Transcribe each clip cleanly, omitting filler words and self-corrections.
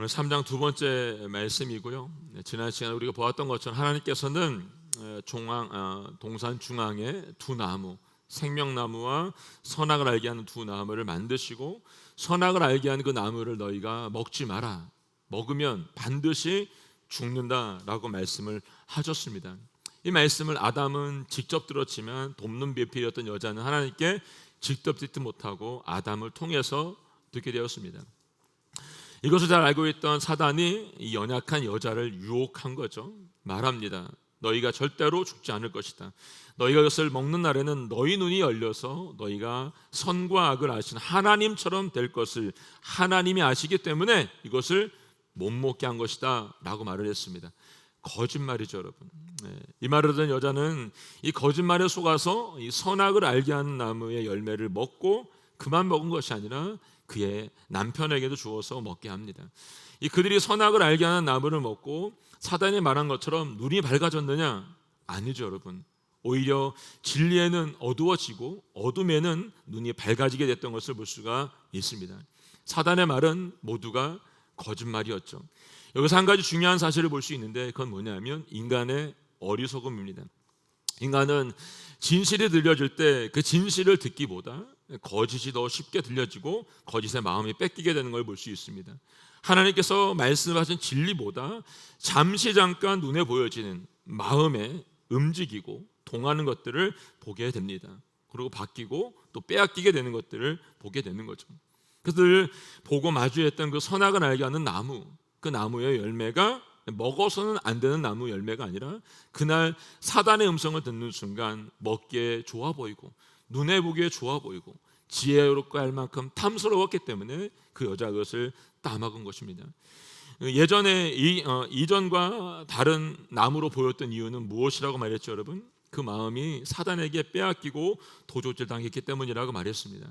오늘 3장 두 번째 말씀이고요. 지난 시간에 우리가 보았던 것처럼 하나님께서는 동산 중앙에 두 나무, 생명나무와 선악을 알게 하는 두 나무를 만드시고, 선악을 알게 하는 그 나무를 너희가 먹지 마라, 먹으면 반드시 죽는다라고 말씀을 하셨습니다. 이 말씀을 아담은 직접 들었지만 돕는 배필이었던 여자는 하나님께 직접 듣지 못하고 아담을 통해서 듣게 되었습니다. 이것을 잘 알고 있던 사단이 이 연약한 여자를 유혹한 거죠. 말합니다. 너희가 절대로 죽지 않을 것이다. 너희가 이것을 먹는 날에는 너희 눈이 열려서 너희가 선과 악을 아시는 하나님처럼 될 것을 하나님이 아시기 때문에 이것을 못 먹게 한 것이다 라고 말을 했습니다. 거짓말이죠, 여러분. 이 말을 듣는 여자는 이 거짓말에 속아서 이 선악을 알게 하는 나무의 열매를 먹고 그만 먹은 것이 아니라 그의 남편에게도 주어서 먹게 합니다. 이 그들이 선악을 알게 하는 나무를 먹고 사단이 말한 것처럼 눈이 밝아졌느냐? 아니죠, 여러분. 오히려 진리에는 어두워지고 어둠에는 눈이 밝아지게 됐던 것을 볼 수가 있습니다. 사단의 말은 모두가 거짓말이었죠. 여기서 한 가지 중요한 사실을 볼 수 있는데 그건 뭐냐면 인간의 어리석음입니다. 인간은 진실이 들려질 때 그 진실을 듣기보다 거짓이 더 쉽게 들려지고 거짓의 마음이 뺏기게 되는 걸 볼 수 있습니다. 하나님께서 말씀하신 진리보다 잠시 잠깐 눈에 보여지는 마음에 움직이고 동하는 것들을 보게 됩니다. 그리고 바뀌고 또 빼앗기게 되는 것들을 보게 되는 거죠. 그들 보고 마주했던 그 선악을 알게 하는 나무, 그 나무의 열매가 먹어서는 안 되는 나무 열매가 아니라 그날 사단의 음성을 듣는 순간 먹기에 좋아 보이고 눈에 보기에 좋아 보이고 지혜롭고 할 만큼 탐스러웠기 때문에 그 여자가 그것을 따먹은 것입니다. 예전에 이전과 다른 나무로 보였던 이유는 무엇이라고 말했죠, 여러분? 그 마음이 사단에게 빼앗기고 도적질 당했기 때문이라고 말했습니다.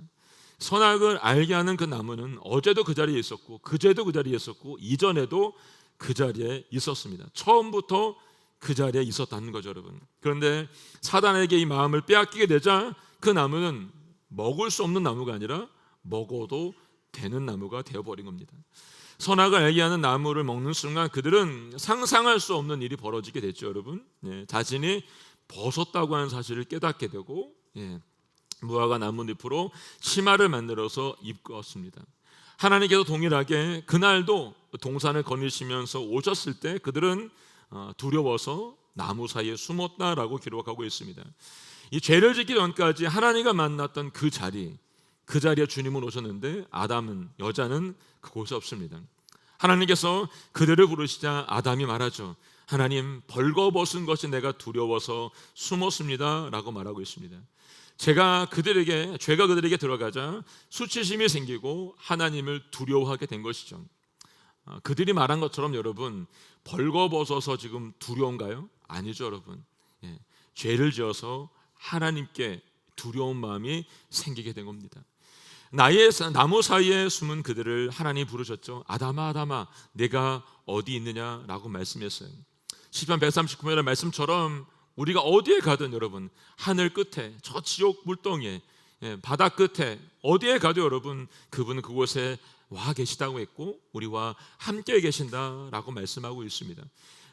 선악을 알게 하는 그 나무는 어제도 그 자리에 있었고 그제도 그 자리에 있었고 이전에도 그 자리에 있었습니다. 처음부터 그 자리에 있었다는 거죠, 여러분. 그런데 사단에게 이 마음을 빼앗기게 되자 그 나무는 먹을 수 없는 나무가 아니라 먹어도 되는 나무가 되어버린 겁니다. 선악을 알게 하는 나무를 먹는 순간 그들은 상상할 수 없는 일이 벌어지게 됐죠, 여러분. 자신이 벗었다고 하는 사실을 깨닫게 되고 무화과 나뭇잎으로 치마를 만들어서 입었습니다. 하나님께서 동일하게 그날도 동산을 거니시면서 오셨을 때 그들은 두려워서 나무 사이에 숨었다라고 기록하고 있습니다. 이 죄를 짓기 전까지 하나님과 만났던 그 자리에 주님은 오셨는데 여자는 그곳에 없습니다. 하나님께서 그들을 부르시자 아담이 말하죠. 하나님, 벌거벗은 것이 내가 두려워서 숨었습니다 라고 말하고 있습니다. 죄가 그들에게 들어가자 수치심이 생기고 하나님을 두려워하게 된 것이죠. 그들이 말한 것처럼 여러분 벌거벗어서 지금 두려운가요? 아니죠, 여러분. 죄를 지어서 하나님께 두려운 마음이 생기게 된 겁니다. 나무 사이에 숨은 그들을 하나님이 부르셨죠. 아담아, 아담아, 내가 어디 있느냐라고 말씀했어요. 시편 139편의 말씀처럼 우리가 어디에 가든 여러분 하늘 끝에 저 지옥 물덩이에 바다 끝에 어디에 가도 여러분 그분은 그곳에 와 계시다고 했고 우리와 함께 계신다라고 말씀하고 있습니다.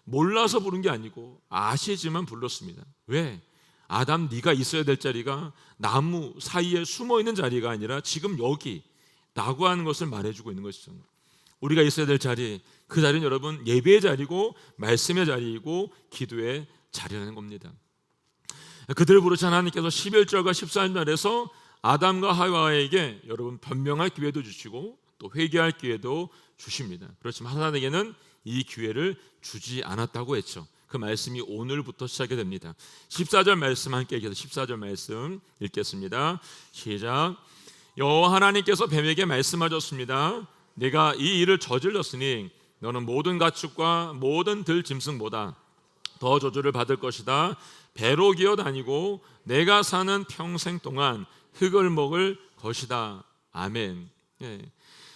몰라서 부른 게 아니고 아시지만 불렀습니다. 왜? 아담, 네가 있어야 될 자리가 나무 사이에 숨어 있는 자리가 아니라 지금 여기라고 하는 것을 말해주고 있는 것이죠. 우리가 있어야 될 자리, 그 자리는 여러분 예배의 자리고 말씀의 자리이고 기도의 자리라는 겁니다. 그들을 부르신 하나님께서 11절과 14절에서 아담과 하와에게 여러분 변명할 기회도 주시고 또 회개할 기회도 주십니다. 그렇지만 하나님에게는 이 기회를 주지 않았다고 했죠. 그 말씀이 오늘부터 시작이 됩니다. 14절 말씀 함께 읽어서 14절 말씀 읽겠습니다. 시작. 여호와 하나님께서 뱀에게 말씀하셨습니다. 내가 이 일을 저질렀으니 너는 모든 가축과 모든 들 짐승보다 더 저주를 받을 것이다. 배로 기어다니고 내가 사는 평생 동안 흙을 먹을 것이다. 아멘.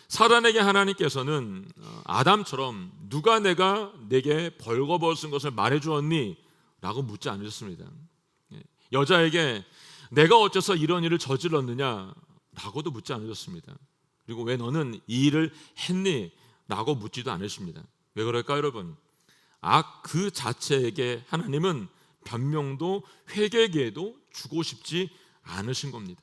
사단에게 하나님께서는 아담처럼 누가 내게 벌거벗은 것을 말해주었니? 라고 묻지 않으셨습니다. 여자에게 내가 어째서 이런 일을 저질렀느냐? 라고도 묻지 않으셨습니다. 그리고 왜 너는 이 일을 했니? 라고 묻지도 않으십니다. 왜 그럴까요, 여러분? 악 그 자체에게 하나님은 변명도 회개 기회도 주고 싶지 않으신 겁니다.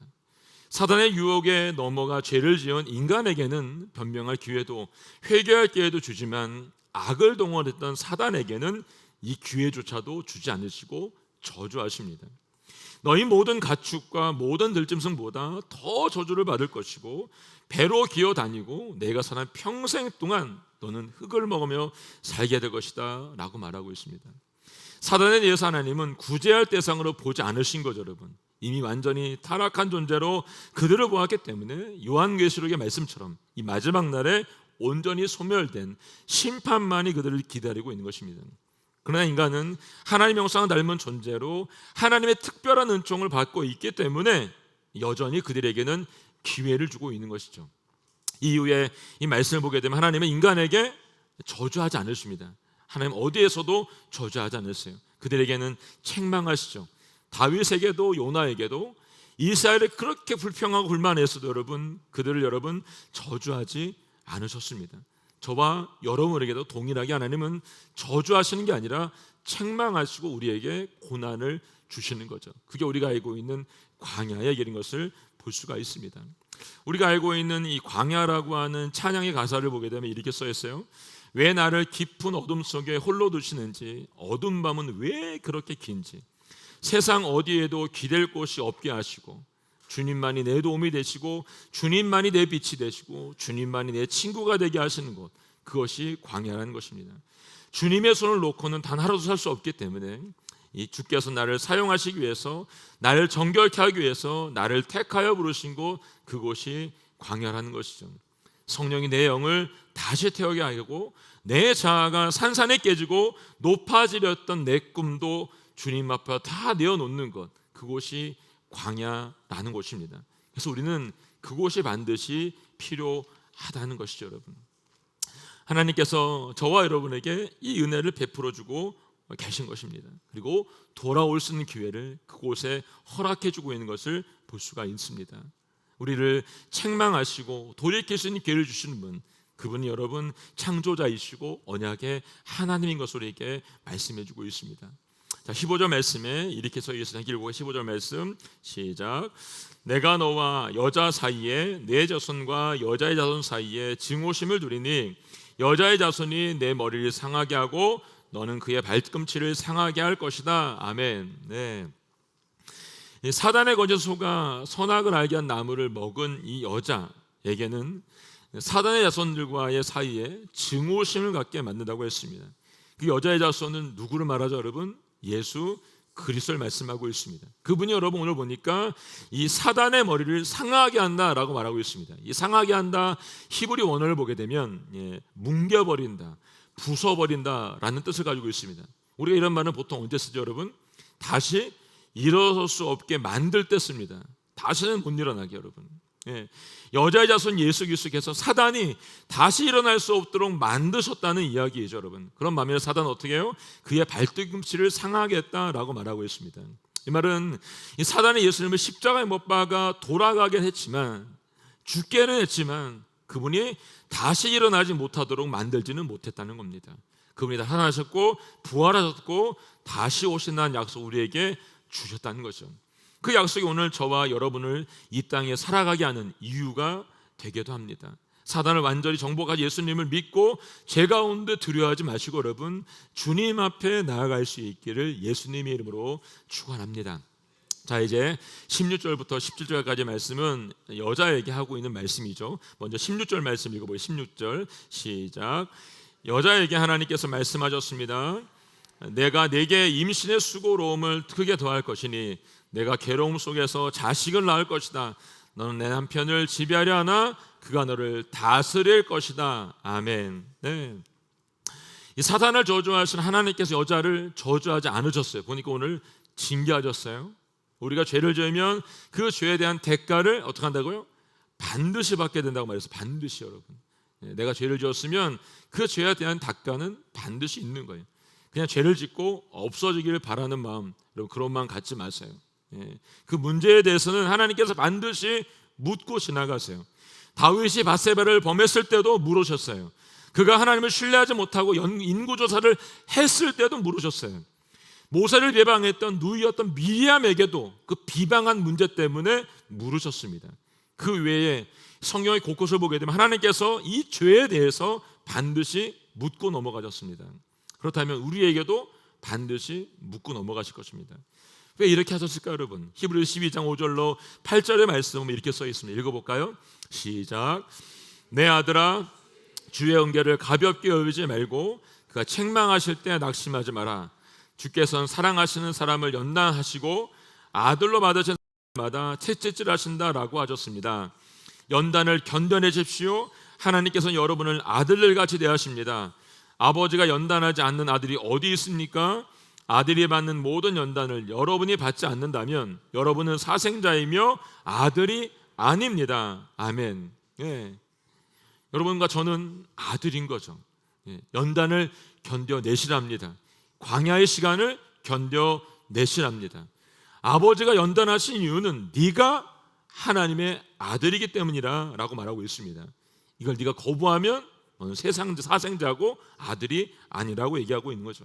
사단의 유혹에 넘어가 죄를 지은 인간에게는 변명할 기회도 회개할 기회도 주지만 악을 동원했던 사단에게는 이 기회조차도 주지 않으시고 저주하십니다. 너희 모든 가축과 모든 들짐승보다 더 저주를 받을 것이고 배로 기어 다니고 내가 사는 평생 동안 너는 흙을 먹으며 살게 될 것이다 라고 말하고 있습니다. 사단에 대해서 하나님은 구제할 대상으로 보지 않으신 거죠, 여러분. 이미 완전히 타락한 존재로 그들을 보았기 때문에 요한계시록의 말씀처럼 이 마지막 날에 온전히 소멸된 심판만이 그들을 기다리고 있는 것입니다. 그러나 인간은 하나님의 형상을 닮은 존재로 하나님의 특별한 은총을 받고 있기 때문에 여전히 그들에게는 기회를 주고 있는 것이죠. 이후에 이 말씀을 보게 되면 하나님은 인간에게 저주하지 않으십니다. 하나님 어디에서도 저주하지 않으세요. 그들에게는 책망하시죠. 다윗에게도 요나에게도 이스라엘이 그렇게 불평하고 불만했어도 그들을 저주하지 않으셨습니다. 저와 여러분에게도 동일하게 하나님은 저주하시는 게 아니라 책망하시고 우리에게 고난을 주시는 거죠. 그게 우리가 알고 있는 광야의 길인 것을 볼 수가 있습니다. 우리가 알고 있는 이 광야라고 하는 찬양의 가사를 보게 되면 이렇게 써 있어요. 왜 나를 깊은 어둠 속에 홀로 두시는지, 어두운 밤은 왜 그렇게 긴지, 세상 어디에도 기댈 곳이 없게 하시고, 주님만이 내 도움이 되시고, 주님만이 내 빛이 되시고, 주님만이 내 친구가 되게 하시는 것, 그것이 광야라는 것입니다. 주님의 손을 놓고는 단 하루도 살 수 없기 때문에 이 주께서 나를 사용하시기 위해서, 나를 정결케 하기 위해서 나를 택하여 부르신 곳, 그곳이 광야라는 것이죠. 성령이 내 영을 다시 태우게 하고 내 자아가 산산에 깨지고 높아지렸던 내 꿈도 주님 앞에 다 내어놓는 것, 그곳이 광야라는 곳입니다. 그래서 우리는 그곳이 반드시 필요하다는 것이죠, 여러분. 하나님께서 저와 여러분에게 이 은혜를 베풀어 주고 계신 것입니다. 그리고 돌아올 수 있는 기회를 그곳에 허락해 주고 있는 것을 볼 수가 있습니다. 우리를 책망하시고 돌이킬 수 있는 기회를 주시는 분, 그분이 여러분 창조자이시고 언약의 하나님인 것을 우리에게 말씀해 주고 있습니다. 자, 15절 말씀에 이렇게 써 있습니다. 길고 15절 말씀 시작. 내가 너와 여자 사이에 내 자손과 여자의 자손 사이에 증오심을 두리니 여자의 자손이 내 머리를 상하게 하고 너는 그의 발꿈치를 상하게 할 것이다. 아멘. 네. 사단의 거짓 소가 선악을 알게 한 나무를 먹은 이 여자에게는 사단의 자손들과의 사이에 증오심을 갖게 만든다고 했습니다. 그 여자의 자손은 누구를 말하죠, 여러분? 예수 그리스도를 말씀하고 있습니다. 그분이 여러분 오늘 보니까 이 사단의 머리를 상하게 한다라고 말하고 있습니다. 이 상하게 한다 히브리 원어를 보게 되면 뭉개버린다, 부숴버린다라는 뜻을 가지고 있습니다. 우리가 이런 말은 보통 언제 쓰죠, 여러분? 다시 일어설 수 없게 만들 때 씁니다. 다시는 못 일어나게, 여러분. 여자의 자손 예수 그리스도께서 사단이 다시 일어날 수 없도록 만드셨다는 이야기이죠, 여러분. 그런 마음에 사단은 어떻게 해요? 그의 발뒤꿈치를 상하게 했다라고 말하고 있습니다. 이 말은 이 사단이 예수님을 십자가에 못 박아 돌아가긴 했지만, 죽게는 했지만 그분이 다시 일어나지 못하도록 만들지는 못했다는 겁니다. 그분이 다 살아나셨고 부활하셨고 다시 오신다는 약속 우리에게 주셨다는 거죠. 그 약속이 오늘 저와 여러분을 이 땅에 살아가게 하는 이유가 되기도 합니다. 사단을 완전히 정복하지 예수님을 믿고 죄 가운데 두려워하지 마시고 여러분 주님 앞에 나아갈 수 있기를 예수님의 이름으로 축원합니다. 자, 이제 16절부터 17절까지 말씀은 여자에게 하고 있는 말씀이죠. 먼저 16절 말씀 읽어보겠습니다. 16절 시작. 여자에게 하나님께서 말씀하셨습니다. 내가 네게 임신의 수고로움을 크게 더할 것이니 내가 괴로움 속에서 자식을 낳을 것이다. 너는 내 남편을 지배하려 하나 그가 너를 다스릴 것이다. 아멘. 네. 이 사단을 저주하신 하나님께서 여자를 저주하지 않으셨어요. 보니까 오늘 징계하셨어요. 우리가 죄를 지으면 그 죄에 대한 대가를 어떻게 한다고요? 반드시 받게 된다고 말해서 반드시 여러분. 내가 죄를 지었으면 그 죄에 대한 대가는 반드시 있는 거예요. 그냥 죄를 짓고 없어지기를 바라는 마음, 여러분 그런 마음 갖지 마세요. 그 문제에 대해서는 하나님께서 반드시 묻고 지나가세요. 다윗이 밧세바를 범했을 때도 물으셨어요. 그가 하나님을 신뢰하지 못하고 인구조사를 했을 때도 물으셨어요. 모세를 비방했던 누이였던 미리암에게도 그 비방한 문제 때문에 물으셨습니다. 그 외에 성경의 곳곳을 보게 되면 하나님께서 이 죄에 대해서 반드시 묻고 넘어가셨습니다. 그렇다면 우리에게도 반드시 묻고 넘어가실 것입니다. 왜 이렇게 하셨을까요, 여러분? 히브리서 12장 5절로 8절의 말씀은 이렇게 써 있습니다. 읽어볼까요? 시작. 내 아들아, 주의 은혜를 가볍게 여기지 말고 그가 책망하실 때 낙심하지 마라. 주께서는 사랑하시는 사람을 연단하시고 아들로 받으신 사람마다 채찍질하신다라고 하셨습니다. 연단을 견뎌내십시오. 하나님께서는 여러분을 아들들 같이 대하십니다. 아버지가 연단하지 않는 아들이 어디 있습니까? 아들이 받는 모든 연단을 여러분이 받지 않는다면 여러분은 사생자이며 아들이 아닙니다. 아멘. 예. 여러분과 저는 아들인 거죠. 예. 연단을 견뎌내시랍니다. 광야의 시간을 견뎌내시랍니다. 아버지가 연단하신 이유는 네가 하나님의 아들이기 때문이라 라고 말하고 있습니다. 이걸 네가 거부하면 너는 사생자고 아들이 아니라고 얘기하고 있는 거죠.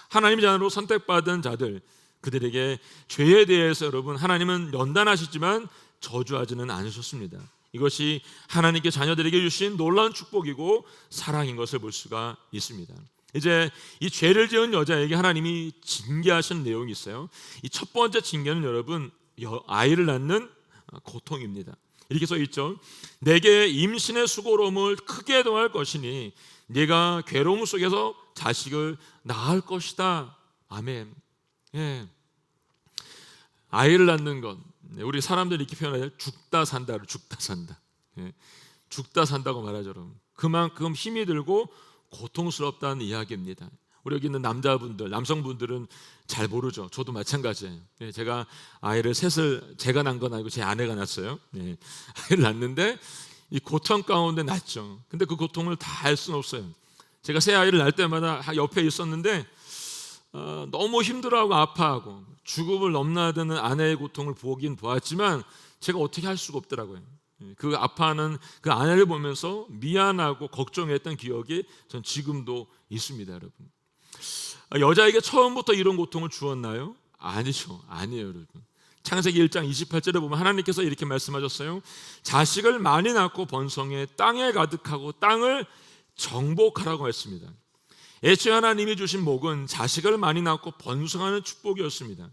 하나님의 자녀로 선택받은 자들, 그들에게 죄에 대해서 여러분 하나님은 연단하시지만 저주하지는 않으셨습니다. 이것이 하나님께 자녀들에게 주신 놀라운 축복이고 사랑인 것을 볼 수가 있습니다. 이제 이 죄를 지은 여자에게 하나님이 징계하신 내용이 있어요. 이 첫 번째 징계는 여러분 아이를 낳는 고통입니다. 이렇게 써 있죠. 내게 임신의 수고로움을 크게 더할 것이니 네가 괴로움 속에서 자식을 낳을 것이다. 아멘. 예. 아이를 낳는 것, 우리 사람들이 이렇게 표현하죠. 죽다 산다를 죽다 산다. 예. 죽다 산다고 말하죠. 여러분. 그만큼 힘이 들고 고통스럽다는 이야기입니다. 우리 여기 있는 남자분들, 남성분들은 잘 모르죠. 저도 마찬가지예요. 예, 제가 아이를 셋을 제가 낳은 건 아니고 제 아내가 낳았어요. 예, 아이를 낳는데 이 고통 가운데 낳죠. 근데 그 고통을 다 알 수는 없어요. 제가 새 아이를 낳을 때마다 옆에 있었는데 너무 힘들어하고 아파하고 죽음을 넘나드는 아내의 고통을 보긴 보았지만 제가 어떻게 할 수가 없더라고요. 그 아파하는 그 아내를 보면서 미안하고 걱정했던 기억이 전 지금도 있습니다, 여러분. 여자에게 처음부터 이런 고통을 주었나요? 아니죠. 아니에요, 여러분. 창세기 1장 28절에 보면 하나님께서 이렇게 말씀하셨어요. 자식을 많이 낳고 번성해 땅에 가득하고 땅을 정복하라고 했습니다. 애초에 하나님이 주신 복은 자식을 많이 낳고 번성하는 축복이었습니다.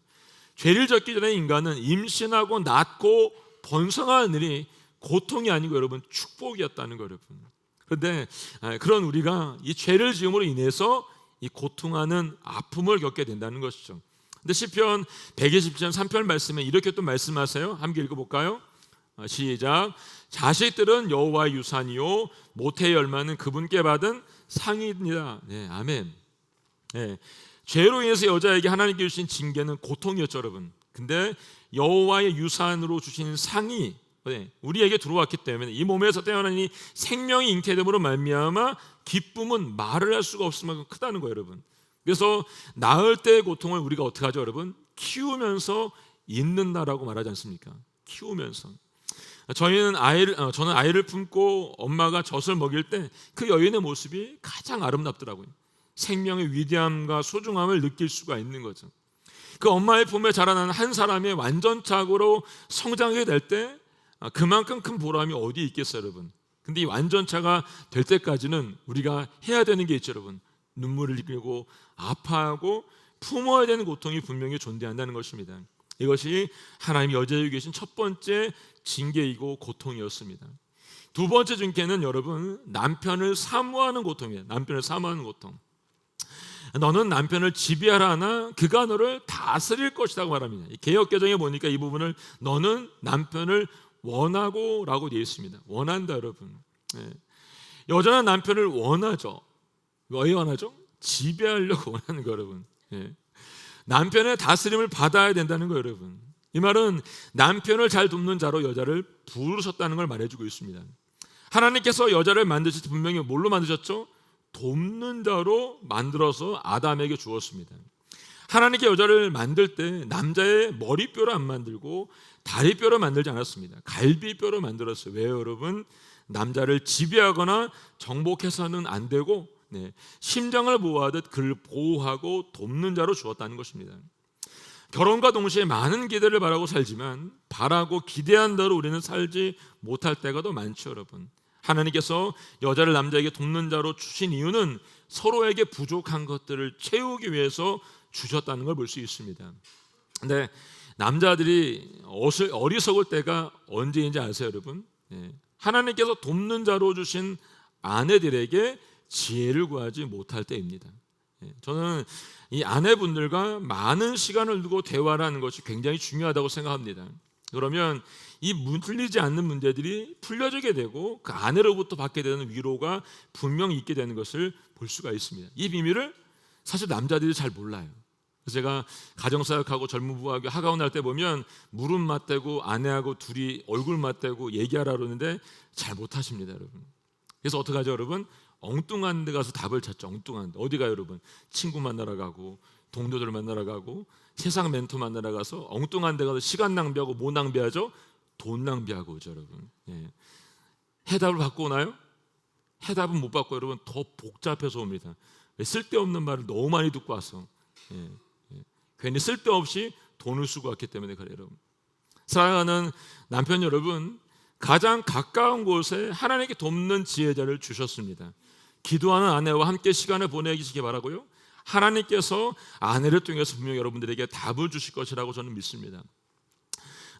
죄를 졌기 전에 인간은 임신하고 낳고 번성하는 일이 고통이 아니고 여러분 축복이었다는 거예요, 여러분. 그런데 그런 우리가 이 죄를 지음으로 인해서 이 고통하는 아픔을 겪게 된다는 것이죠. 근데 시편 120편 3편 말씀에 이렇게 또 말씀하세요. 함께 읽어볼까요? 시작. 자식들은 여호와의 유산이요 모태의 열매는 그분께 받은 상이니라. 네, 아멘. 네, 죄로 인해서 여자에게 하나님께 주신 징계는 고통이었죠, 여러분. 근데 여호와의 유산으로 주신 상이 우리에게 들어왔기 때문에 이 몸에서 태어난 이 생명이 잉태됨으로 말미암아 기쁨은 말을 할 수가 없을 만큼 크다는 거예요, 여러분. 그래서 낳을 때의 고통을 우리가 어떻게 하죠, 여러분? 키우면서 잊는다라고 말하지 않습니까? 키우면서. 저는 아이를 품고 엄마가 젖을 먹일 때 그 여인의 모습이 가장 아름답더라고요. 생명의 위대함과 소중함을 느낄 수가 있는 거죠. 그 엄마의 품에 자라나는 한 사람의 완전착으로 성장하게 될 때 그만큼 큰 보람이 어디에 있겠어요, 여러분. 근데 이 완전차가 될 때까지는 우리가 해야 되는 게 있죠, 여러분. 눈물을 흘리고 아파하고 품어야 되는 고통이 분명히 존재한다는 것입니다. 이것이 하나님이 여자에게 계신 첫 번째 징계이고 고통이었습니다. 두 번째 징계는 여러분 남편을 사모하는 고통이에요. 남편을 사모하는 고통. 너는 남편을 지배하라 하나 그가 너를 다스릴 것이라고 말합니다. 개역개정에 보니까 이 부분을 너는 남편을 원하고 라고 되어 있습니다. 원한다, 여러분. 여자는 남편을 원하죠. 왜 원하죠? 지배하려고 원하는 거, 여러분. 남편의 다스림을 받아야 된다는 거, 여러분. 이 말은 남편을 잘 돕는 자로 여자를 부르셨다는 걸 말해주고 있습니다. 하나님께서 여자를 만드실 때 분명히 뭘로 만드셨죠? 돕는 자로 만들어서 아담에게 주었습니다. 하나님께 여자를 만들 때 남자의 머리뼈로 안 만들고 다리뼈로 만들지 않았습니다. 갈비뼈로 만들었어요. 왜요, 여러분? 남자를 지배하거나 정복해서는 안 되고 심장을 보호하듯 그를 보호하고 돕는 자로 주었다는 것입니다. 결혼과 동시에 많은 기대를 바라고 살지만 바라고 기대한 대로 우리는 살지 못할 때가 더 많죠, 여러분. 하나님께서 여자를 남자에게 돕는 자로 주신 이유는 서로에게 부족한 것들을 채우기 위해서 주셨다는 걸 볼 수 있습니다. 근데 남자들이 어리석을 때가 언제인지 아세요, 여러분? 하나님께서 돕는 자로 주신 아내들에게 지혜를 구하지 못할 때입니다. 저는 이 아내분들과 많은 시간을 두고 대화를 하는 것이 굉장히 중요하다고 생각합니다. 그러면 이 풀리지 않는 문제들이 풀려지게 되고 그 아내로부터 받게 되는 위로가 분명히 있게 되는 것을 볼 수가 있습니다. 이 비밀을 사실 남자들이 잘 몰라요. 그래서 제가 가정사역하고 젊은 부부하고 하가원 할 때 보면 무릎 맞대고 아내하고 둘이 얼굴 맞대고 얘기하라 그러는데 잘 못하십니다, 여러분. 그래서 어떡하죠, 여러분? 엉뚱한 데 가서 답을 찾죠. 엉뚱한 데. 어디 가요, 여러분? 친구 만나러 가고 동료들 만나러 가고 세상 멘토 만나러 가서 엉뚱한 데 가서 시간 낭비하고 뭐 낭비하죠? 돈 낭비하고 오죠, 여러분. 해답을 받고 오나요? 해답은 못 받고 여러분 더 복잡해서 옵니다. 쓸데없는 말을 너무 많이 듣고 와서 괜히 쓸데없이 돈을 쓰고 왔기 때문에 그래요, 여러분. 사랑하는 남편 여러분, 가장 가까운 곳에 하나님께 돕는 지혜자를 주셨습니다. 기도하는 아내와 함께 시간을 보내시기 바라고요. 하나님께서 아내를 통해서 분명히 여러분들에게 답을 주실 것이라고 저는 믿습니다.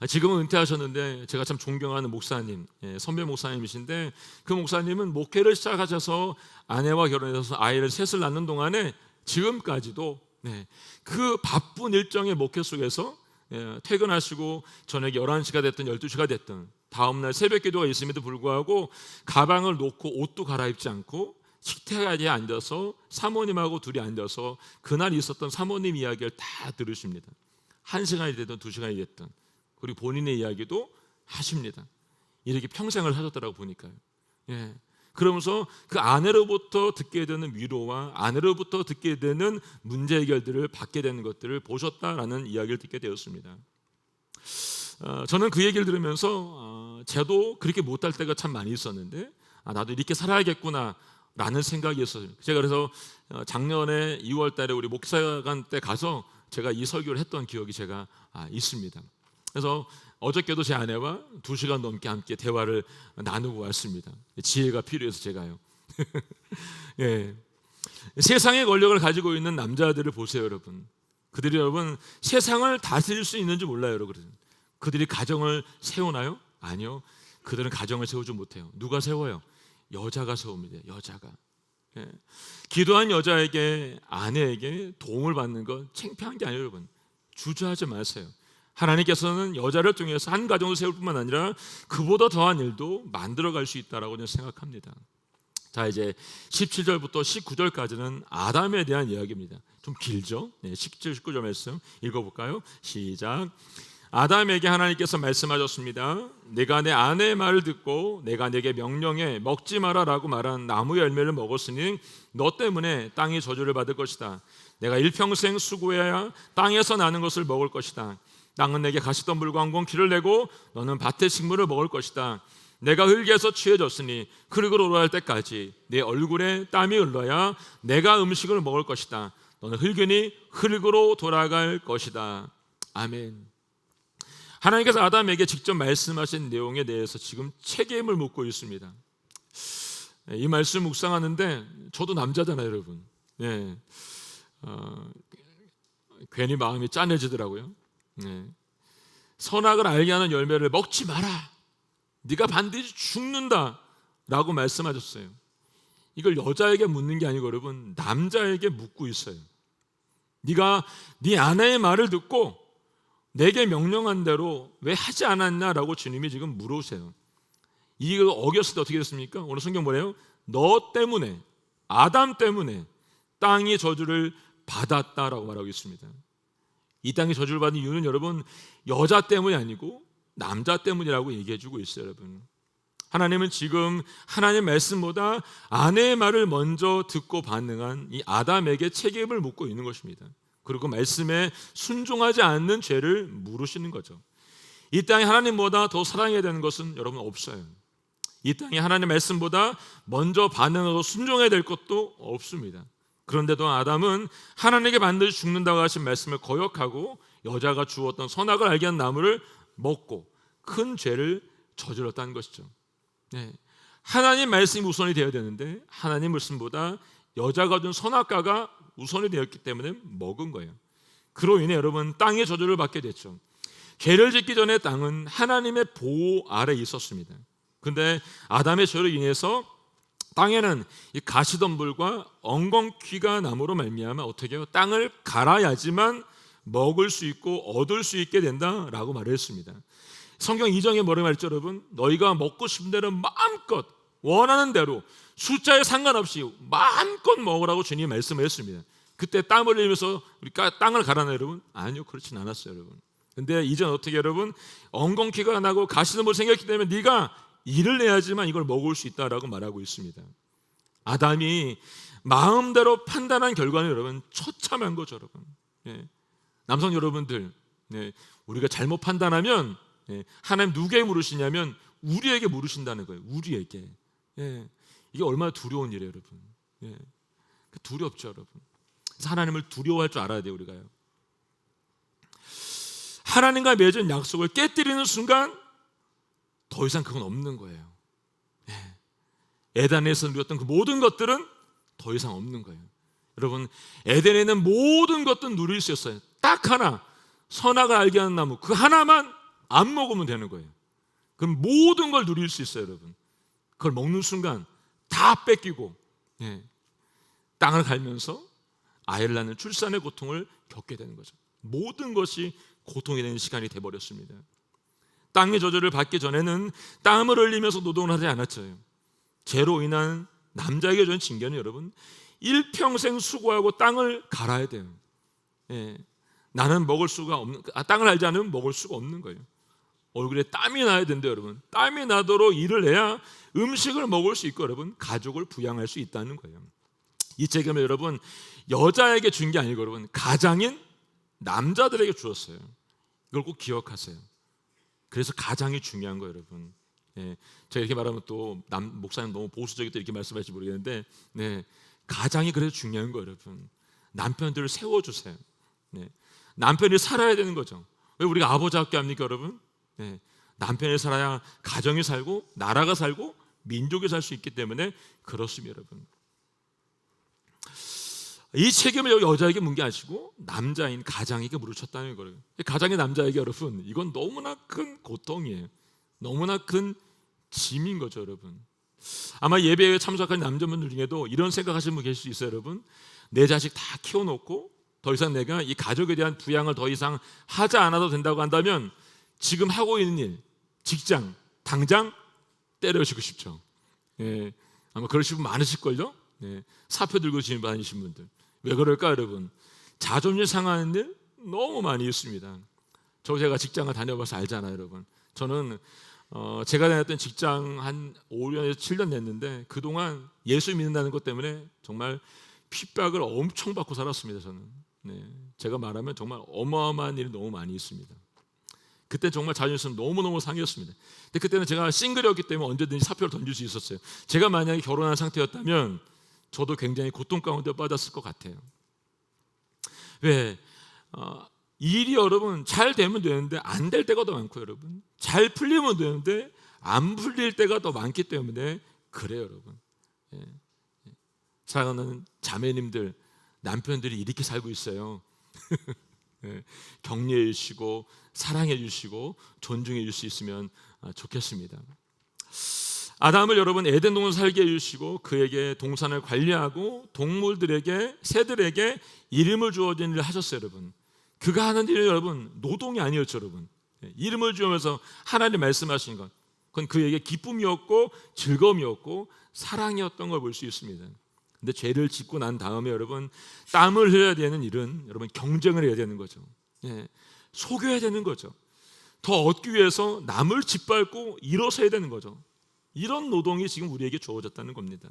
지금은 은퇴하셨는데 제가 참 존경하는 목사님, 선배 목사님이신데 그 목사님은 목회를 시작하셔서 아내와 결혼해서 아이를 셋을 낳는 동안에 지금까지도 그 바쁜 일정의 목회 속에서 퇴근하시고 저녁에 11시가 됐든 12시가 됐든 다음날 새벽 기도가 있음에도 불구하고 가방을 놓고 옷도 갈아입지 않고 식탁에 앉아서 사모님하고 둘이 앉아서 그날 있었던 사모님 이야기를 다 들으십니다. 1시간이 됐든 2시간이 됐든 그리고 본인의 이야기도 하십니다. 이렇게 평생을 하셨더라고 보니까요. 그러면서 그 아내로부터 듣게 되는 위로와 아내로부터 듣게 되는 문제 해결들을 받게 되는 것들을 보셨다라는 이야기를 듣게 되었습니다. 저는 그 얘기를 들으면서 저도 그렇게 못할 때가 참 많이 있었는데 나도 이렇게 살아야겠구나 라는 생각이 있었어요. 제가 그래서 작년에 2월 달에 우리 목사관 때 가서 제가 이 설교를 했던 기억이 제가 있습니다. 그래서 어저께도 제 아내와 2시간 넘게 함께 대화를 나누고 왔습니다. 지혜가 필요해서 제가요. 세상의 권력을 가지고 있는 남자들을 보세요, 여러분. 그들이 여러분 세상을 다스릴 수 있는지 몰라요, 여러분. 그들이 가정을 세우나요? 아니요. 그들은 가정을 세우지 못해요. 누가 세워요? 여자가 세웁니다. 여자가. 기도한 여자에게 아내에게 도움을 받는 건 창피한 게 아니에요, 여러분. 주저하지 마세요. 하나님께서는 여자를 통해서 한 가정을 세울 뿐만 아니라 그보다 더한 일도 만들어갈 수 있다라고 저는 생각합니다. 자, 이제 17절부터 19절까지는 아담에 대한 이야기입니다. 좀 길죠? 17, 19절 말씀 읽어볼까요? 시작. 아담에게 하나님께서 말씀하셨습니다. 내가 내 아내의 말을 듣고 내가 내게 명령해 먹지 마라라고 말한 나무 열매를 먹었으니 너 때문에 땅이 저주를 받을 것이다. 내가 일평생 수고해야 땅에서 나는 것을 먹을 것이다. 땅은 내게 가시덤불과 항공키를 내고 너는 밭의 식물을 먹을 것이다. 내가 흙에서 취해졌으니 흙으로 돌아갈 때까지 내 얼굴에 땀이 흘러야 내가 음식을 먹을 것이다. 너는 흙이니 흙으로 돌아갈 것이다. 아멘. 하나님께서 아담에게 직접 말씀하신 내용에 대해서 지금 책임을 묻고 있습니다. 이 말씀 묵상하는데 저도 남자잖아요, 여러분. 괜히 마음이 짠해지더라고요. 선악을 알게 하는 열매를 먹지 마라. 네가 반드시 죽는다 라고 말씀하셨어요. 이걸 여자에게 묻는 게 아니고 여러분 남자에게 묻고 있어요. 네가 네 아내의 말을 듣고 내게 명령한 대로 왜 하지 않았냐라고 주님이 지금 물으세요. 이거 어겼을 때 어떻게 됐습니까? 오늘 성경 뭐래요? 너 때문에, 아담 때문에 땅이 저주를 받았다라고 말하고 있습니다. 이 땅이 저주를 받은 이유는 여러분 여자 때문이 아니고 남자 때문이라고 얘기해주고 있어요, 여러분. 하나님은 지금 하나님 말씀보다 아내의 말을 먼저 듣고 반응한 이 아담에게 책임을 묻고 있는 것입니다. 그리고 말씀에 순종하지 않는 죄를 물으시는 거죠. 이 땅에 하나님보다 더 사랑해야 되는 것은 여러분 없어요. 이 땅에 하나님의 말씀보다 먼저 반응하고 순종해야 될 것도 없습니다. 그런데도 아담은 하나님께 반드시 죽는다고 하신 말씀을 거역하고 여자가 주었던 선악을 알게 한 나무를 먹고 큰 죄를 저질렀다는 것이죠. 네. 하나님 말씀이 우선이 되어야 되는데 하나님 말씀보다 여자가 준 선악과가 우선이 되었기 때문에 먹은 거예요. 그로 인해 여러분 땅의 저주를 받게 됐죠. 죄를 짓기 전에 땅은 하나님의 보호 아래 있었습니다. 그런데 아담의 죄로 인해서 땅에는 이 가시덤불과 엉겅퀴가 나무로 말미암아 어떻게 해요? 땅을 갈아야지만 먹을 수 있고 얻을 수 있게 된다라고 말했습니다. 성경 2장에 뭐라고 말했죠, 여러분? 너희가 먹고 싶은 대로 마음껏 원하는 대로 숫자에 상관없이 마음껏 먹으라고 주님이 말씀을 했습니다. 그때 땀을 흘리면서 우리가 땅을 갈아내 여러분? 아니요, 그렇진 않았어요, 여러분. 근데 이제는 어떻게 여러분? 엉겅퀴가 나고 가시덤불이 생겼기 때문에 네가 일을 내야지만 이걸 먹을 수 있다라고 말하고 있습니다. 아담이 마음대로 판단한 결과는 여러분 처참한 거죠, 여러분. 예. 남성 여러분들, 네. 우리가 잘못 판단하면 하나님 누구에게 물으시냐면 우리에게 물으신다는 거예요. 우리에게. 예. 이게 얼마나 두려운 일이에요, 여러분. 예. 두렵죠, 여러분. 그래서 하나님을 두려워할 줄 알아야 돼요, 우리가요. 하나님과 맺은 약속을 깨뜨리는 순간 더 이상 그건 없는 거예요. 예. 에덴에서 누렸던 그 모든 것들은 더 이상 없는 거예요. 여러분, 에덴에 있는 모든 것들은 누릴 수 있어요. 딱 하나, 선악을 알게 하는 나무 그 하나만 안 먹으면 되는 거예요. 그럼 모든 걸 누릴 수 있어요, 여러분. 그걸 먹는 순간 다 뺏기고 땅을 갈면서 아이를 낳는 출산의 고통을 겪게 되는 거죠. 모든 것이 고통이 되는 시간이 돼버렸습니다. 땅의 저주를 받기 전에는 땀을 흘리면서 노동을 하지 않았죠. 죄로 인한 남자에게 준 징계는 여러분 일평생 수고하고 땅을 갈아야 돼요. 나는 먹을 수가 없는, 땅을 알지 않으면 먹을 수가 없는 거예요. 얼굴에 땀이 나야 된대요, 여러분. 땀이 나도록 일을 해야 음식을 먹을 수 있고 여러분 가족을 부양할 수 있다는 거예요. 이 책임을 여러분 여자에게 준 게 아니고 여러분 가장인 남자들에게 주었어요. 이걸 꼭 기억하세요. 그래서 가장이 중요한 거예요, 여러분. 제가 이렇게 말하면 또 목사님 너무 보수적이다 이렇게 말씀할지 모르겠는데 가장이 그래서 중요한 거예요, 여러분. 남편들을 세워주세요. 남편이 살아야 되는 거죠. 왜 우리가 아버지밖에 합니까, 여러분? 남편이 살아야 가정이 살고 나라가 살고 민족이 살 수 있기 때문에 그렇습니다, 여러분. 이 책임을 여자에게 문 게 아니고 남자인 가장에게 물으셨다는 거예요. 가장의 남자에게 여러분 이건 너무나 큰 고통이에요. 너무나 큰 짐인 거죠, 여러분. 아마 예배에 참석한 남자분들 중에도 이런 생각하시는 분 계실 수 있어요, 여러분. 내 자식 다 키워놓고 더 이상 내가 이 가족에 대한 부양을 더 이상 하지 않아도 된다고 한다면 지금 하고 있는 일, 직장 당장 때려주고 싶죠. 아마 그러신 분 많으실걸요. 사표 들고 다니신 분들. 왜 그럴까, 여러분? 자존심 상하는 일 너무 많이 있습니다. 제가 직장을 다녀봐서 알잖아요, 여러분. 저는 제가 다녔던 직장 한 5년에서 7년 냈는데 그동안 예수 믿는다는 것 때문에 정말 핍박을 엄청 받고 살았습니다. 저는 제가 말하면 정말 어마어마한 일이 너무 많이 있습니다. 그때 정말 자존심 너무너무 상했습니다. 근데 그때는 제가 싱글이었기 때문에 언제든지 사표를 던질 수 있었어요. 제가 만약에 결혼한 상태였다면 저도 굉장히 고통 가운데 빠졌을 것 같아요. 왜? 일이 여러분 잘 되면 되는데 안 될 때가 더 많고 여러분 잘 풀리면 되는데 안 풀릴 때가 더 많기 때문에 그래요, 여러분. 사랑하는 자매님들, 남편들이 이렇게 살고 있어요. 격려해 주시고 사랑해 주시고 존중해 줄 수 있으면 좋겠습니다. 아담을 여러분 에덴 동산 살게 해주시고 그에게 동산을 관리하고 동물들에게 새들에게 이름을 주어진 일을 하셨어요, 여러분. 그가 하는 일은 여러분 노동이 아니었죠, 여러분. 이름을 주면서 하나님 말씀하신 것, 그건 그에게 기쁨이었고 즐거움이었고 사랑이었던 걸 볼 수 있습니다. 근데 죄를 짓고 난 다음에 여러분 땀을 흘려야 되는 일은 여러분 경쟁을 해야 되는 거죠. 속여야 되는 거죠. 더 얻기 위해서 남을 짓밟고 일어서야 되는 거죠. 이런 노동이 지금 우리에게 주어졌다는 겁니다.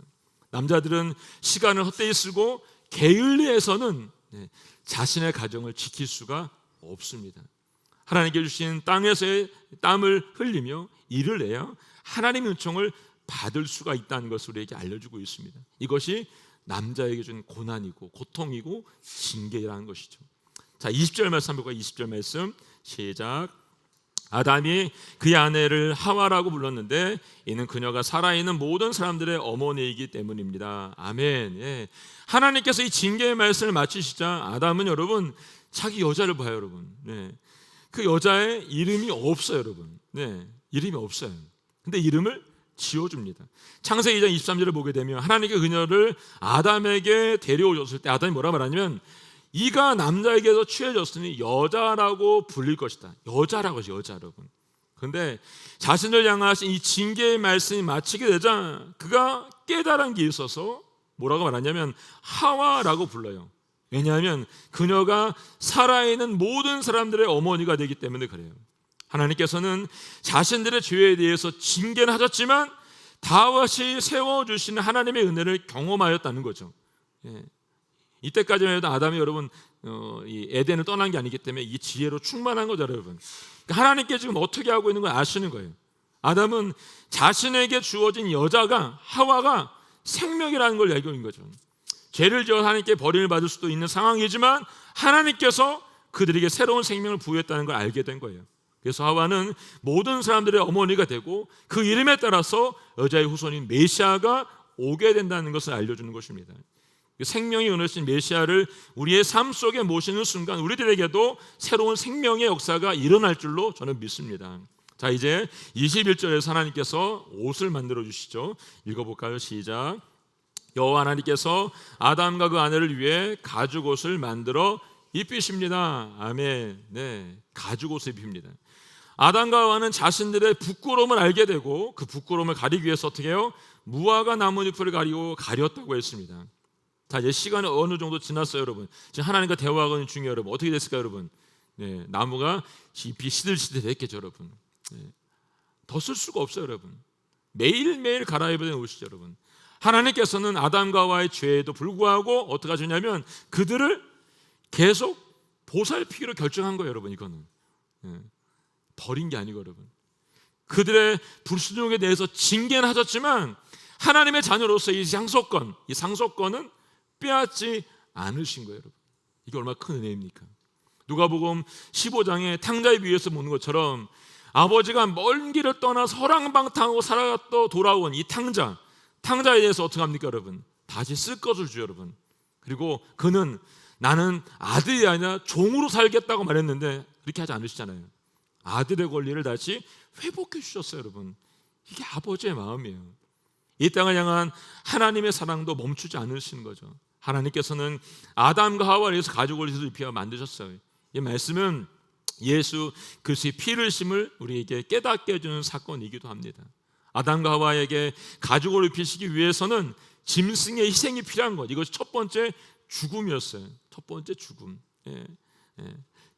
남자들은 시간을 헛되이 쓰고 게을리해서는 자신의 가정을 지킬 수가 없습니다. 하나님께 주신 땅에서의 땀을 흘리며 일을 내야 하나님의 은총을 받을 수가 있다는 것을 우리에게 알려주고 있습니다. 이것이 남자에게 준 고난이고 고통이고 징계라는 것이죠. 자, 20절 말씀 한번 볼까요? 20절 말씀 시작. 아담이 그의 아내를 하와라고 불렀는데 이는 그녀가 살아있는 모든 사람들의 어머니이기 때문입니다. 아멘. 예. 하나님께서 이 징계의 말씀을 마치시자 아담은 여러분 자기 여자를 봐요, 여러분. 네. 그 여자의 이름이 없어요, 여러분. 네. 이름이 없어요. 근데 이름을 지어줍니다. 창세기 2장 23절을 보게 되면 하나님께 그녀를 아담에게 데려오셨을 때 아담이 뭐라 말하냐면 이가 남자에게서 취해졌으니 여자라고 불릴 것이다. 여자라고 하죠, 여자 여러분. 그런데 자신을 향하신 이 징계의 말씀이 마치게 되자 그가 깨달은 게 있어서 뭐라고 말하냐면 하와라고 불러요. 왜냐하면 그녀가 살아있는 모든 사람들의 어머니가 되기 때문에 그래요. 하나님께서는 자신들의 죄에 대해서 징계는 하셨지만 다시 세워주시는 하나님의 은혜를 경험하였다는 거죠. 예. 이때까지만 해도 아담이 여러분 이 에덴을 떠난 게 아니기 때문에 이 지혜로 충만한 거죠, 여러분. 그러니까 하나님께 지금 어떻게 하고 있는 걸 아시는 거예요. 아담은 자신에게 주어진 여자가 하와가 생명이라는 걸 알고 있는 거죠. 죄를 지어 하나님께 버림을 받을 수도 있는 상황이지만 하나님께서 그들에게 새로운 생명을 부여했다는 걸 알게 된 거예요. 그래서 하와는 모든 사람들의 어머니가 되고 그 이름에 따라서 여자의 후손인 메시아가 오게 된다는 것을 알려주는 것입니다. 생명이 은혜신 메시아를 우리의 삶 속에 모시는 순간 우리들에게도 새로운 생명의 역사가 일어날 줄로 저는 믿습니다. 자, 이제 21절에서 하나님께서 옷을 만들어 주시죠. 읽어볼까요? 시작. 여호와 하나님께서 아담과 그 아내를 위해 가죽옷을 만들어 입히십니다. 아멘. 네, 가죽옷을 입힙니다. 아담과 하와는 자신들의 부끄러움을 알게 되고 그 부끄러움을 가리기 위해서 어떻게 해요? 무화과 나뭇잎을 가렸다고 했습니다. 자, 이제 시간이 어느 정도 지났어요, 여러분. 지금 하나님과 대화하는 중에 여러분 어떻게 됐을까요, 여러분? 네, 나무가 잎이 시들시들했겠죠, 여러분. 네, 더 쓸 수가 없어요, 여러분. 매일매일 갈아입어야 되는 옷이죠, 여러분. 하나님께서는 아담과 하와의 죄에도 불구하고 어떻게 하셨냐면 그들을 계속 보살피기로 결정한 거예요, 여러분. 이거는 버린 게 아니고 여러분. 그들의 불순종에 대해서 징계는 하셨지만 하나님의 자녀로서 이 상속권은 빼앗지 않으신 거예요, 여러분. 이게 얼마나 큰 은혜입니까? 누가복음 15장에 탕자의 위에서 보는 것처럼 아버지가 먼 길을 떠나 서랑방탕하고 살아갔다 돌아온 이 탕자에 대해서 어떻게 합니까, 여러분? 다시 쓸 것을 주요, 여러분. 그리고 그는 나는 아들이 아니라 종으로 살겠다고 말했는데 그렇게 하지 않으시잖아요. 아들의 권리를 다시 회복해 주셨어요, 여러분. 이게 아버지의 마음이에요. 이 땅을 향한 하나님의 사랑도 멈추지 않으시는 거죠. 하나님께서는 아담과 하와를 위해서 가죽옷을 입혀 만드셨어요. 이 말씀은 예수 그리스도의 피를 심을 우리에게 깨닫게 해주는 사건이기도 합니다. 아담과 하와에게 가죽을 입히시기 위해서는 짐승의 희생이 필요한 것, 이것이 첫 번째 죽음이었어요. 첫 번째 죽음.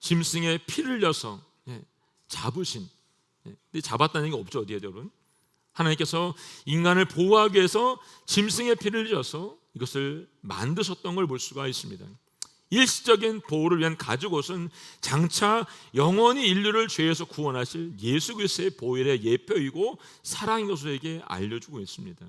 짐승의 피를 흘려서 잡으신. 근데 잡았다는 게 없죠, 어디에, 여러분? 하나님께서 인간을 보호하기 위해서 짐승의 피를 흘려서 이것을 만드셨던 걸 볼 수가 있습니다. 일시적인 보호를 위한 가죽옷은 장차 영원히 인류를 죄에서 구원하실 예수 그리스도의 보혈의 예표이고 사랑인 것을 우리에게 알려주고 있습니다.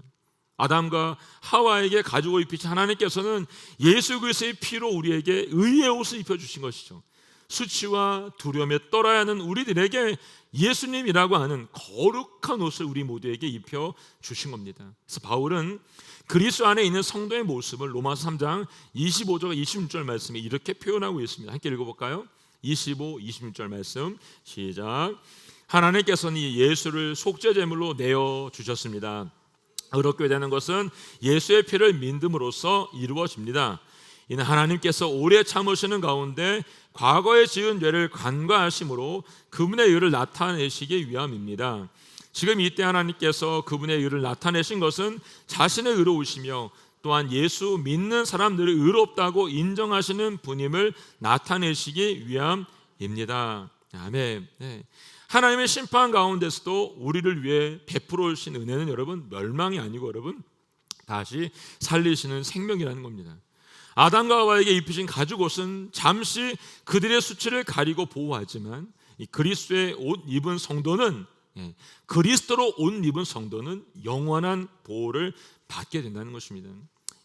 아담과 하와에게 가죽을 입히신 하나님께서는 예수 그리스도의 피로 우리에게 의의 옷을 입혀주신 것이죠. 수치와 두려움에 떨어야 하는 우리들에게 예수님이라고 하는 거룩한 옷을 우리 모두에게 입혀주신 겁니다. 그래서 바울은 그리스도 안에 있는 성도의 모습을 로마서 3장 25절 26절 말씀에 이렇게 표현하고 있습니다. 함께 읽어볼까요? 25, 26절 말씀 시작. 하나님께서는 이 예수를 속죄제물로 내어주셨습니다. 의롭게 되는 것은 예수의 피를 믿음으로써 이루어집니다. 이는 하나님께서 오래 참으시는 가운데 과거에 지은 죄를 간과하심으로 그분의 의를 나타내시기 위함입니다. 지금 이때 하나님께서 그분의 의를 나타내신 것은 자신의 의로우시며 또한 예수 믿는 사람들을 의롭다고 인정하시는 분임을 나타내시기 위함입니다. 아멘. 네. 하나님의 심판 가운데서도 우리를 위해 베풀어 주신 은혜는 여러분 멸망이 아니고 여러분 다시 살리시는 생명이라는 겁니다. 아담과 하와에게 입히신 가죽옷은 잠시 그들의 수치를 가리고 보호하지만 이 그리스도의 옷 입은 성도는 그리스도로 옷 입은 성도는 영원한 보호를 받게 된다는 것입니다.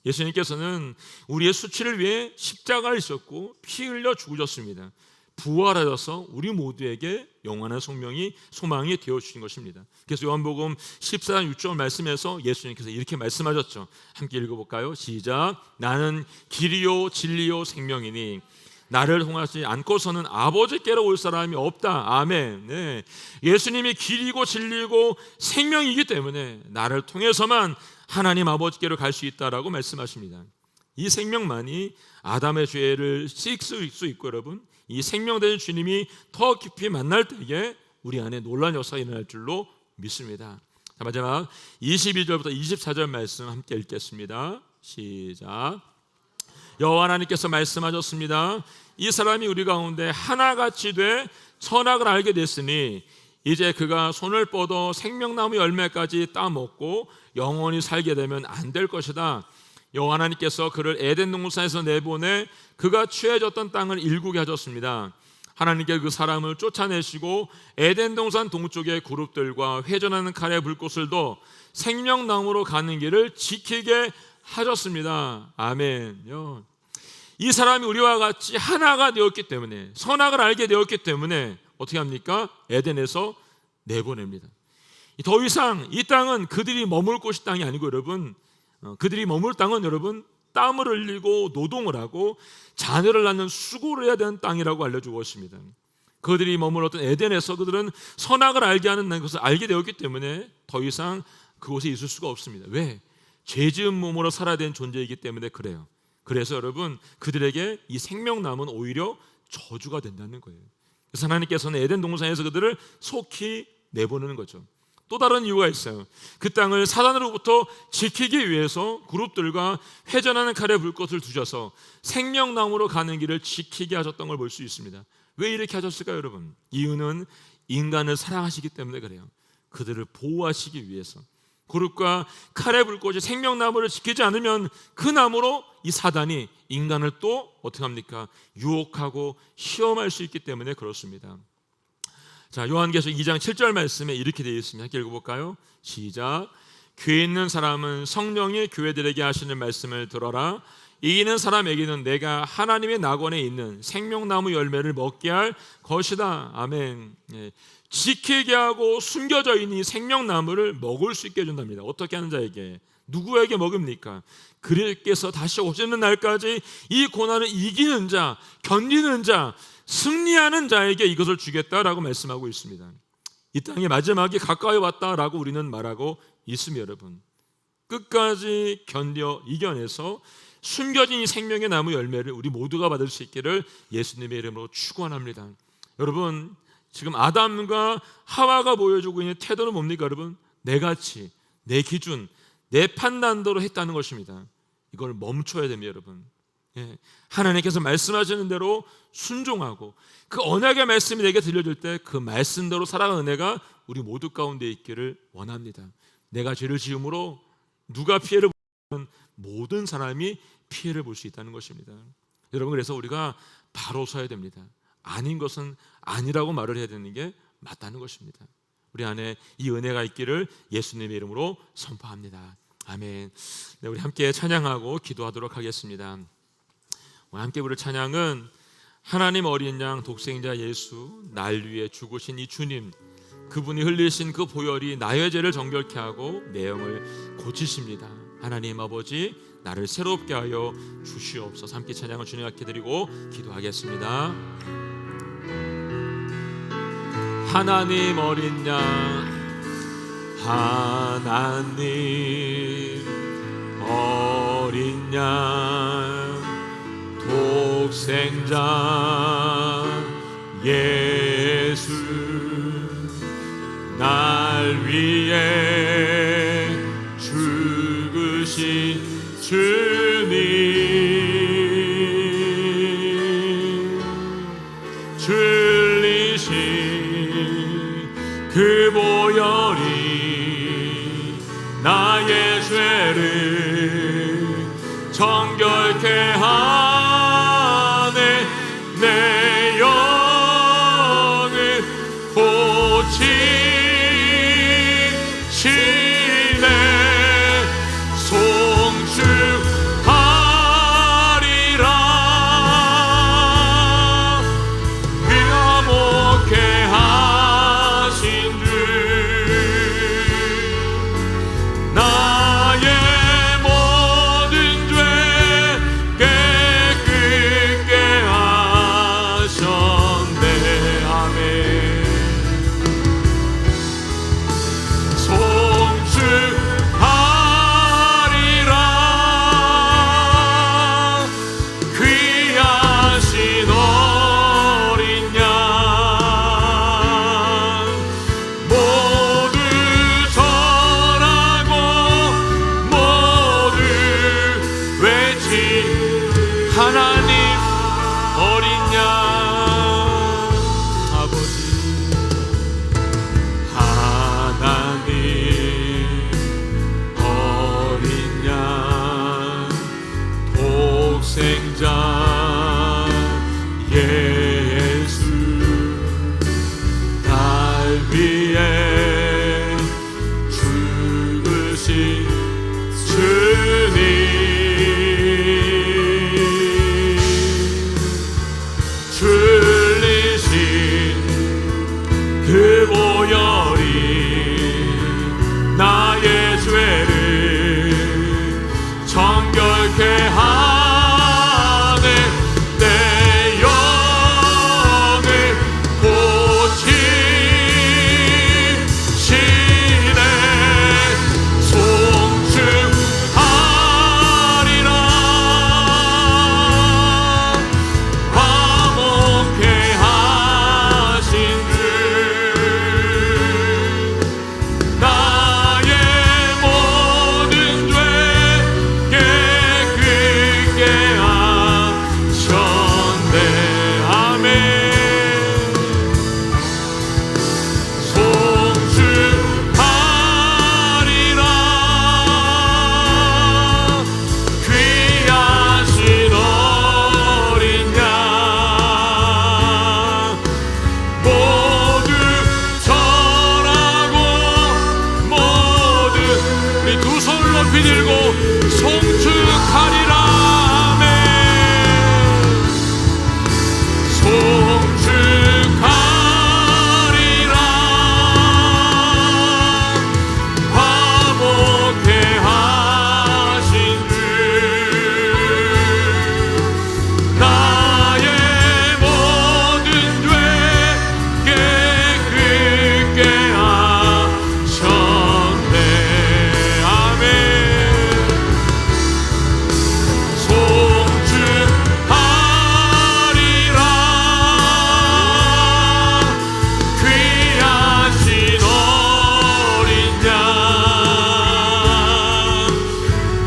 예수님께서는 우리의 수치를 위해 십자가를 지셨고 피 흘려 죽으셨습니다. 부활하셔서 우리 모두에게 영원한 소망이 되어주신 것입니다. 그래서 요한복음 14장 6절 말씀에서 예수님께서 이렇게 말씀하셨죠. 함께 읽어볼까요? 시작. 나는 길이요 진리요 생명이니 나를 통하지 않고서는 아버지께로 올 사람이 없다. 아멘. 네. 예수님이 길이고 진리고 생명이기 때문에 나를 통해서만 하나님 아버지께로 갈 수 있다라고 말씀하십니다. 이 생명만이 아담의 죄를 씻을 수 있고, 여러분, 이 생명된 주님이 더 깊이 만날 때에 우리 안에 놀라운 역사가 일어날 줄로 믿습니다. 자, 마지막 22절부터 24절 말씀 함께 읽겠습니다. 시작. 여호와 하나님께서 말씀하셨습니다. 이 사람이 우리 가운데 하나같이 돼 선악을 알게 됐으니 이제 그가 손을 뻗어 생명나무 열매까지 따먹고 영원히 살게 되면 안 될 것이다. 여호와 하나님께서 그를 에덴 동산에서 내보내 그가 취해졌던 땅을 일구게 하셨습니다. 하나님께 그 사람을 쫓아내시고 에덴 동산 동쪽의 그룹들과 회전하는 칼의 불꽃을 둬 생명나무로 가는 길을 지키게 하셨습니다. 아멘요. 이 사람이 우리와 같이 하나가 되었기 때문에, 선악을 알게 되었기 때문에 어떻게 합니까? 에덴에서 내보냅니다. 더 이상 이 땅은 그들이 머물 곳이 땅이 아니고, 여러분, 그들이 머물 땅은 여러분 땀을 흘리고 노동을 하고 자녀를 낳는 수고를 해야 되는 땅이라고 알려주고 있습니다. 그들이 머물렀던 에덴에서 그들은 선악을 알게 하는 것을 알게 되었기 때문에 더 이상 그곳에 있을 수가 없습니다. 왜? 죄지은 몸으로 살아야 되는 존재이기 때문에 그래요. 그래서 여러분, 그들에게 이 생명나무는 오히려 저주가 된다는 거예요. 그래서 하나님께서는 에덴 동산에서 그들을 속히 내보내는 거죠. 또 다른 이유가 있어요. 그 땅을 사단으로부터 지키기 위해서 그룹들과 회전하는 칼의 불꽃을 두셔서 생명나무로 가는 길을 지키게 하셨던 걸 볼 수 있습니다. 왜 이렇게 하셨을까요, 여러분? 이유는 인간을 사랑하시기 때문에 그래요. 그들을 보호하시기 위해서. 그룹과 칼의 불꽃이 생명나무를 지키지 않으면 그 나무로 이 사단이 인간을 또 어떻게 합니까? 유혹하고 시험할 수 있기 때문에 그렇습니다. 자, 요한계시록 2장 7절 말씀에 이렇게 되어 있습니다. 함께 읽어볼까요? 시작. 귀에 있는 사람은 성령이 교회들에게 하시는 말씀을 들어라. 이기는 사람에게는 내가 하나님의 낙원에 있는 생명나무 열매를 먹게 할 것이다. 아멘. 지키게 하고 숨겨져 있는 이 생명나무를 먹을 수 있게 해준답니다. 어떻게 하는 자에게? 누구에게 먹입니까? 그리스도께서 다시 오시는 날까지 이 고난을 이기는 자, 견디는 자, 승리하는 자에게 이것을 주겠다라고 말씀하고 있습니다. 이 땅의 마지막이 가까이 왔다라고 우리는 말하고 있습니다. 여러분, 끝까지 견뎌 이겨내서 숨겨진 이 생명의 나무 열매를 우리 모두가 받을 수 있기를 예수님의 이름으로 축원합니다. 여러분, 지금 아담과 하와가 보여주고 있는 태도는 뭡니까? 여러분, 내 가치, 내 기준, 내 판단대로 했다는 것입니다. 이걸 멈춰야 됩니다. 여러분, 하나님께서 말씀하시는 대로 순종하고 그 언약의 말씀이 내게 들려질 때 그 말씀대로 살아가는 은혜가 우리 모두 가운데 있기를 원합니다. 내가 죄를 지음으로 누가 피해를 보면 모든 사람이 피해를 볼 수 있다는 것입니다. 여러분, 그래서 우리가 바로 서야 됩니다. 아닌 것은 아니라고 말을 해야 되는 게 맞다는 것입니다. 우리 안에 이 은혜가 있기를 예수님의 이름으로 선포합니다. 아멘. 네, 우리 함께 찬양하고 기도하도록 하겠습니다. 함께 부를 찬양은 하나님 어린 양 독생자 예수, 날 위해 죽으신 이 주님, 그분이 흘리신 그 보혈이 나의 죄를 정결케 하고 내 영을 고치십니다. 하나님 아버지, 나를 새롭게 하여 주시옵소서. 함께 찬양을 주님 앞에 드리고 기도하겠습니다. 하나님 어린 양, 하나님 어린 양, 독생자 예수, 날 위해 죽으신 주님, 흘리신 그 보혈이 나의 죄를 정결케 하네. 내 영을 고치네. 어린 양 아버지 하나님 어린 양 독생자 예수 날 위해 죽으신 주님 줄리신 그 보혈이 나의 죄를 정결케 하네 내 영을 고치시네 송축하리라 화목케 하신 주 나의 모든 죄 깨끗게 하셨네 아멘 송축하리라 귀하신 어린 양 모두 절하고 모두 우리 두 손을 높이 들고 송축하리라 아멘 송축하리라 화목케 하신 주 나의 모든 죄 깨끗게 하셨네 아멘 송축하리라 귀하신 어린 양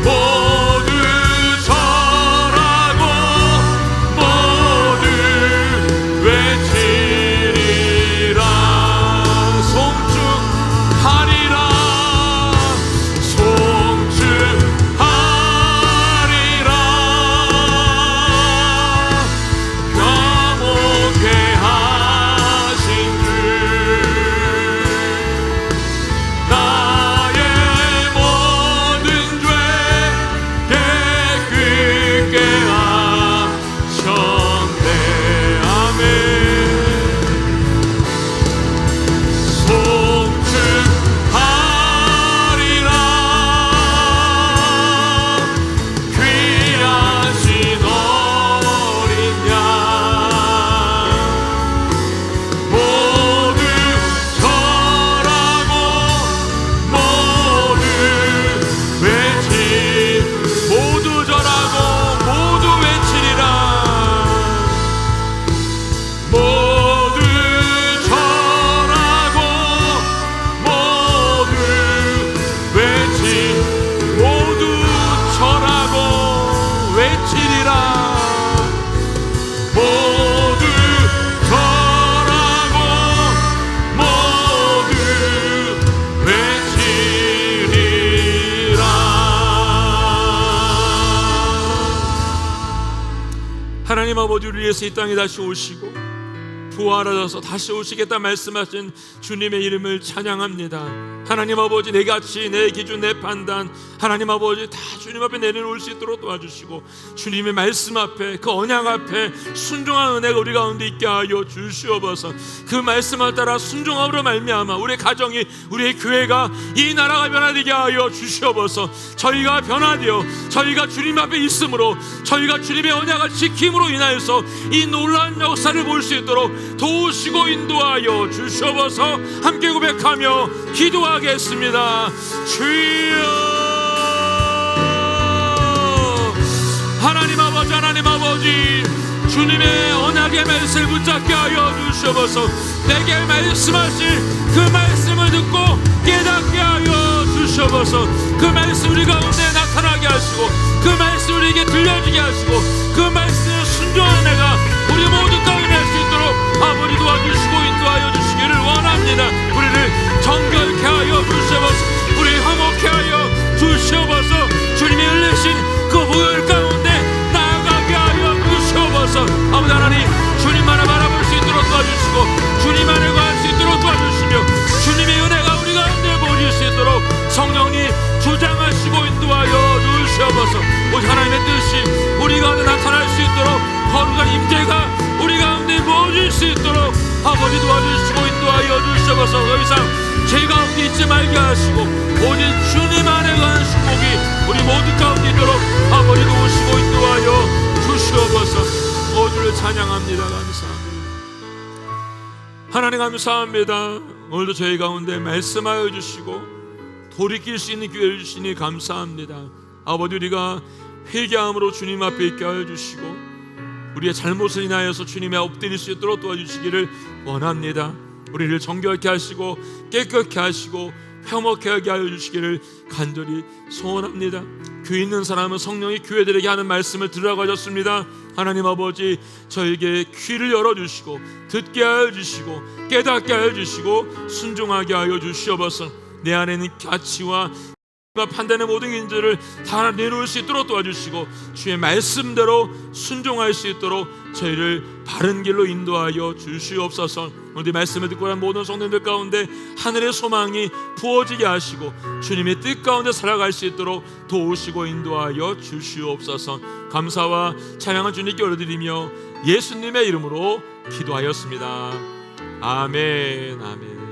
모두 절하고 모두 외치리라 송축하리라 송축하리라 화목케 하신 주 나의 모든 죄 깨끗게 하셨네 아멘 송축하리라 귀하신 어린 양 모두 절하고 모두 외치 모두 절하고 모두 외치리라 모두 절하고 모두 외치 모두 절하고 외치리라 모두 절하고 모두 외치리라 하나님 아버지를 위해서 이 땅에 다시 오시고 부활하셔서 다시 오시겠다 말씀하신 주님의 이름을 찬양합니다. 하나님 아버지 내 가치 내 기준 내 판단 하나님 아버지 다 주님 앞에 내려놓을 수 있도록 도와주시고 주님의 말씀 앞에 그 언약 앞에 순종한 은혜가 우리 가운데 있게 하여 주시옵소서. 그 말씀을 따라 순종함으로 말미암아 우리 가정이 우리의 교회가 이 나라가 변화되게 하여 주시옵소서. 저희가 변화되어 저희가 주님 앞에 있음으로 저희가 주님의 언약을 지킴으로 인하여서 이 놀라운 역사를 볼 수 있도록 도우시고 인도하여 주시옵소서. 함께 고백하며 기도하겠습니다. 주여 하나님 아버지 하나님 아버지 주님의 언약의 말씀을 붙잡게 하여 주시옵소서. 내게 말씀하실 그 말씀을 듣고 깨닫게 하여 주시옵소서. 그 말씀 우리 가운데 나타나게 하시고 그 말씀 우리에게 들려주게 하시고 그 말씀을 순종하는 내가 잊지 말게 하시고 오직 주님 안에 관한 축복이 우리 모두 가운데 있도록 아버지 도우시고 인도하여 주시옵소서. 주를 찬양합니다. 감사합니다. 하나님 감사합니다. 오늘도 저희 가운데 말씀하여 주시고 돌이킬 수 있는 기회를 주시니 감사합니다. 아버지, 우리가 회개함으로 주님 앞에 있게 하여 주시고 우리의 잘못을 인하여서 주님의 엎드릴 수 있도록 도와주시기를 원합니다. 우리를 정결케 하시고 깨끗게 하시고 회먹게 하게 하여 주시기를 간절히 소원합니다. 귀 있는 사람은 성령이 교회들에게 하는 말씀을 들으라고 하셨습니다. 하나님 아버지, 저에게 귀를 열어주시고 듣게 하여 주시고 깨닫게 하여 주시고 순종하게 하여 주시옵소서. 내 안에 있는 가치와 판단의 모든 인들을 다 내놓을 수 있도록 도와주시고 주의 말씀대로 순종할 수 있도록 저희를 바른 길로 인도하여 주시옵소서. 오늘 말씀을 듣고 난 모든 성도들 가운데 하늘의 소망이 부어지게 하시고 주님의 뜻 가운데 살아갈 수 있도록 도우시고 인도하여 주시옵소서. 감사와 찬양을 주님께 올려드리며 예수님의 이름으로 기도하였습니다. 아멘. 아멘.